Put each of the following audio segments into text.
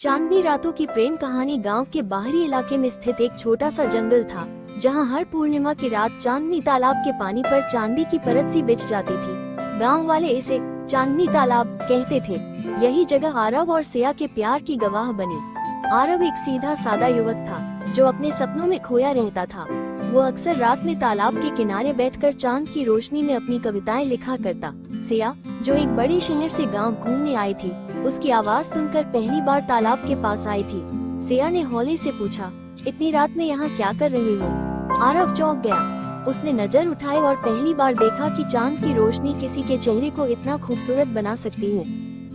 चांदनी रातों की प्रेम कहानी गांव के बाहरी इलाके में स्थित एक छोटा सा जंगल था, जहां हर पूर्णिमा की रात चांदनी तालाब के पानी पर चांदी की परत सी बिछ जाती थी। गांव वाले इसे चांदनी तालाब कहते थे। यही जगह आरव और सिया के प्यार की गवाह बनी। आरव एक सीधा सादा युवक था जो अपने सपनों में खोया रहता था। वो अक्सर रात में तालाब के किनारे बैठकर चांद की रोशनी में अपनी कविताएं लिखा करता। सिया, जो एक बड़े शहर से गांव घूमने आई थी, उसकी आवाज सुनकर पहली बार तालाब के पास आई थी। सिया ने हौले से पूछा, इतनी रात में यहाँ क्या कर रही हो? आरव चौंक गया। उसने नजर उठाई और पहली बार देखा कि चांद की रोशनी किसी के चेहरे को इतना खूबसूरत बना सकती है।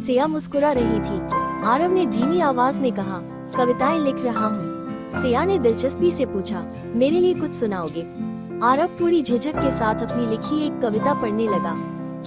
सिया मुस्कुरा रही थी। आरव ने धीमी आवाज में कहा, कविताएं लिख रहा हूँ। सिया ने दिलचस्पी से पूछा, मेरे लिए कुछ सुनाओगे? आरव थोड़ी झिझक के साथ अपनी लिखी एक कविता पढ़ने लगा।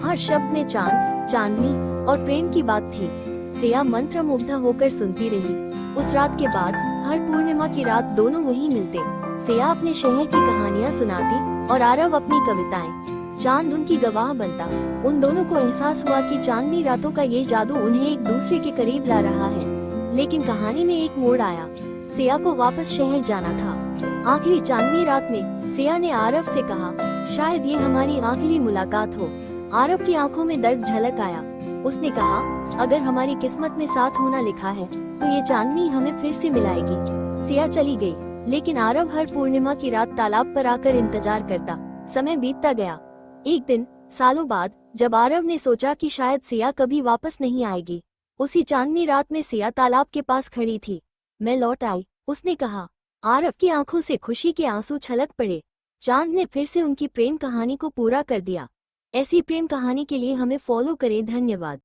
हर शब्द में चांद, चांदनी और प्रेम की बात थी। सिया मंत्रमुग्ध होकर सुनती रही। उस रात के बाद हर पूर्णिमा की रात दोनों वहीं मिलते। सिया अपने शहर की कहानियां सुनाती और आरव अपनी कविताएं। चांद उनकी गवाह बनता। उन दोनों को एहसास हुआ कि चांदनी रातों का ये जादू उन्हें एक दूसरे के करीब ला रहा है। लेकिन कहानी में एक मोड़ आया। सिया को वापस शहर जाना था। आखिरी चांदनी रात में सिया ने आरव से कहा, शायद ये हमारी आखिरी मुलाकात हो। आरव की आंखों में दर्द झलक आया। उसने कहा, अगर हमारी किस्मत में साथ होना लिखा है तो ये चांदनी हमें फिर से मिलाएगी। सिया चली गई, लेकिन आरव हर पूर्णिमा की रात तालाब पर आकर इंतजार करता। समय बीतता गया। एक दिन सालों बाद जब आरव ने सोचा कि शायद सिया कभी वापस नहीं आएगी, उसी चांदनी रात में सिया तालाब के पास खड़ी थी। मैं लौट आई, उसने कहा। आरव की आंखों से खुशी के आंसू छलक पड़े। चांद ने फिर से उनकी प्रेम कहानी को पूरा कर दिया। ऐसी प्रेम कहानी के लिए हमें फॉलो करें। धन्यवाद।